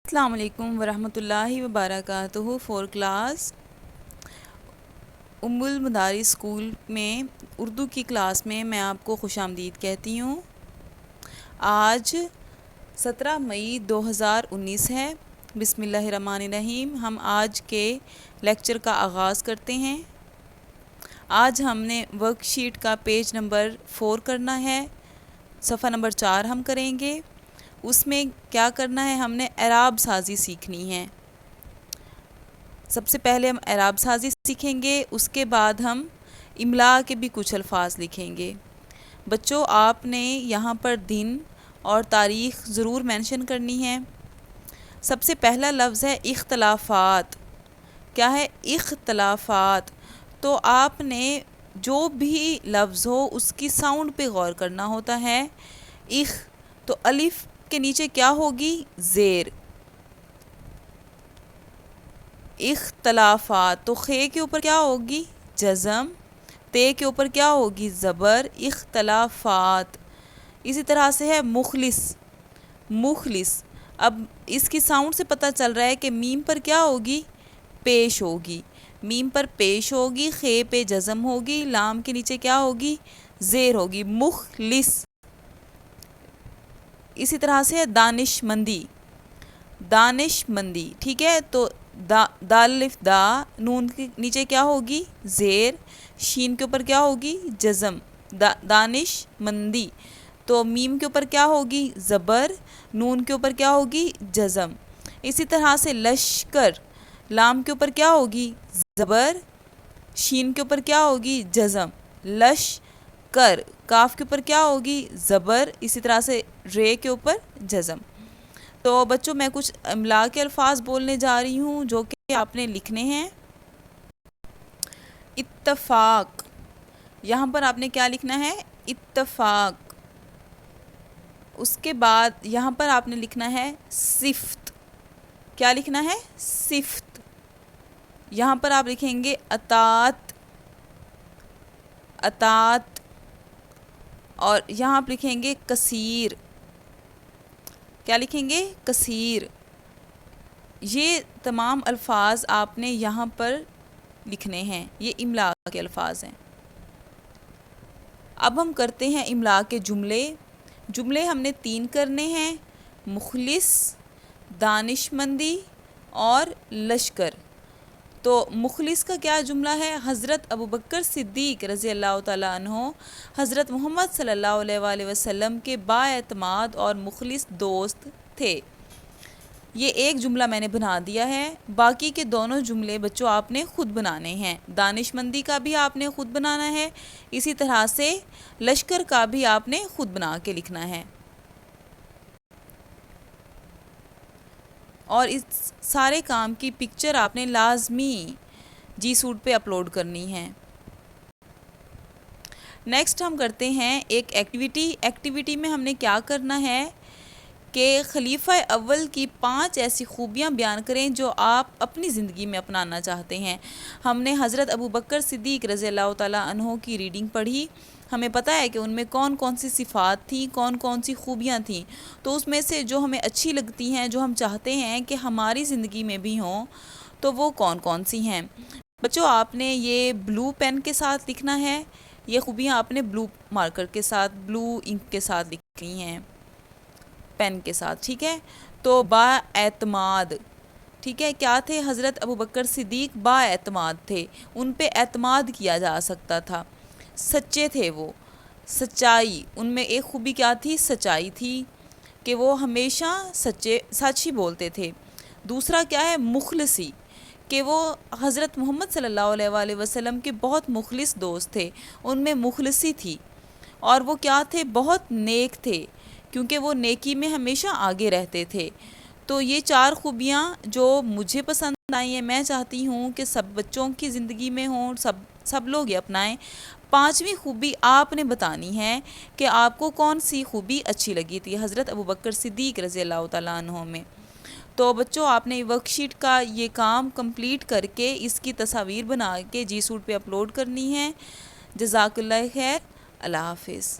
السلام علیکم ورحمۃ اللہ وبرکاتہ۔ فور کلاس ام المدارس اسکول میں اردو کی کلاس میں میں آپ کو خوش آمدید کہتی ہوں۔ آج 17 مئی 2019 ہے۔ بسم اللہ الرحمن الرحیم۔ ہم آج کے لیکچر کا آغاز کرتے ہیں۔ آج ہم نے ورک شیٹ کا پیج نمبر 4 کرنا ہے، صفحہ نمبر 4 ہم کریں گے۔ اس میں کیا کرنا ہے، ہم نے اعراب سازی سیکھنی ہے۔ سب سے پہلے ہم اعراب سازی سیکھیں گے، اس کے بعد ہم املا کے بھی کچھ الفاظ لکھیں گے۔ بچوں، آپ نے یہاں پر دن اور تاریخ ضرور مینشن کرنی ہے۔ سب سے پہلا لفظ ہے اختلافات۔ کیا ہے؟ اختلافات۔ تو آپ نے جو بھی لفظ ہو اس کی ساؤنڈ پہ غور کرنا ہوتا ہے۔ تو الف کے نیچے کیا ہوگی؟ زیر۔ اختلافات۔ تو خے کے اوپر کیا ہوگی؟ جزم۔ تے کے اوپر کیا ہوگی؟ زبر۔ اختلافات۔ اسی طرح سے ہے مخلص۔ مخلص۔ اب اس کی ساؤنڈ سے پتہ چل رہا ہے کہ میم پر کیا ہوگی؟ پیش ہوگی۔ میم پر پیش ہوگی، خے پہ جزم ہوگی، لام کے نیچے کیا ہوگی؟ زیر ہوگی۔ مخلص۔ اسی طرح سے ہے دانش مندی۔ دانش مندی، ٹھیک ہے؟ تو دال الف دا، نون کے نیچے کیا ہوگی؟ زیر۔ شین کے اوپر کیا ہوگی؟ جزم۔ دانش مندی۔ تو میم کے اوپر کیا ہوگی؟ زبر۔ نون کے اوپر کیا ہوگی؟ جزم۔ اسی طرح سے لشکر۔ لام کے اوپر کیا ہوگی؟ زبر۔ شین کے اوپر کیا ہوگی؟ جزم۔ لشکر۔ کاف کے اوپر کیا ہوگی؟ زبر۔ اسی طرح سے رے کے اوپر جزم۔ تو بچوں، میں کچھ املا کے الفاظ بولنے جا رہی ہوں جو کہ آپ نے لکھنے ہیں۔ اتفاق۔ یہاں پر آپ نے کیا لکھنا ہے؟ اتفاق۔ اس کے بعد یہاں پر آپ نے لکھنا ہے صفت۔ کیا لکھنا ہے؟ صفت۔ یہاں پر آپ لکھیں گے اطاعت۔ اطاعت۔ اور یہاں آپ لکھیں گے کثیر۔ کیا لکھیں گے؟ کثیر۔ یہ تمام الفاظ آپ نے یہاں پر لکھنے ہیں، یہ املا کے الفاظ ہیں۔ اب ہم کرتے ہیں املا کے جملے۔ جملے ہم نے 3 کرنے ہیں: مخلص، دانش مندی اور لشکر۔ تو مخلص کا کیا جملہ ہے؟ حضرت ابوبکر صدیق رضی اللہ تعالیٰ عنہ حضرت محمد صلی اللہ علیہ وآلہ وسلم کے بااعتماد اور مخلص دوست تھے۔ یہ ایک جملہ میں نے بنا دیا ہے۔ باقی کے دونوں جملے بچوں آپ نے خود بنانے ہیں۔ دانش مندی کا بھی آپ نے خود بنانا ہے، اسی طرح سے لشکر کا بھی آپ نے خود بنا کے لکھنا ہے، اور اس سارے کام کی پکچر آپ نے لازمی جی سوٹ پہ اپلوڈ کرنی ہے۔ نیکسٹ ہم کرتے ہیں ایک ایکٹیویٹی۔ ایکٹیویٹی میں ہم نے کیا کرنا ہے کہ خلیفہ اول کی 5 ایسی خوبیاں بیان کریں جو آپ اپنی زندگی میں اپنانا چاہتے ہیں۔ ہم نے حضرت ابوبکر صدیق رضی اللہ تعالیٰ عنہ کی ریڈنگ پڑھی، ہمیں پتہ ہے کہ ان میں کون کون سی صفات تھیں، کون کون سی خوبیاں تھیں۔ تو اس میں سے جو ہمیں اچھی لگتی ہیں، جو ہم چاہتے ہیں کہ ہماری زندگی میں بھی ہوں، تو وہ کون کون سی ہیں؟ بچوں، آپ نے یہ بلو پین کے ساتھ لکھنا ہے۔ یہ خوبیاں آپ نے بلو مارکر کے ساتھ، بلو انک کے ساتھ لکھنی ہیں، پین کے ساتھ، ٹھیک ہے؟ تو با اعتماد، ٹھیک ہے؟ کیا تھے؟ حضرت ابوبکر صدیق با اعتماد تھے، ان پہ اعتماد کیا جا سکتا تھا، سچے تھے وہ۔ سچائی، ان میں ایک خوبی کیا تھی؟ سچائی تھی کہ وہ ہمیشہ سچ ہی بولتے تھے۔ دوسرا کیا ہے؟ مخلصی، کہ وہ حضرت محمد صلی اللہ علیہ وآلہ وسلم کے بہت مخلص دوست تھے، ان میں مخلصی تھی۔ اور وہ کیا تھے؟ بہت نیک تھے، کیونکہ وہ نیکی میں ہمیشہ آگے رہتے تھے۔ تو یہ 4 خوبیاں جو مجھے پسند آئی ہیں، میں چاہتی ہوں کہ سب بچوں کی زندگی میں ہوں، سب لوگ یہ اپنائیں۔ 5ویں خوبی آپ نے بتانی ہے کہ آپ کو کون سی خوبی اچھی لگی تھی حضرت ابوبکر صدیق رضی اللہ تعالیٰ عنہ میں۔ تو بچوں، آپ نے ورک شیٹ کا یہ کام کمپلیٹ کر کے اس کی تصاویر بنا کے جی سوٹ پہ اپلوڈ کرنی ہے۔ جزاک اللہ خیر۔ اللہ حافظ۔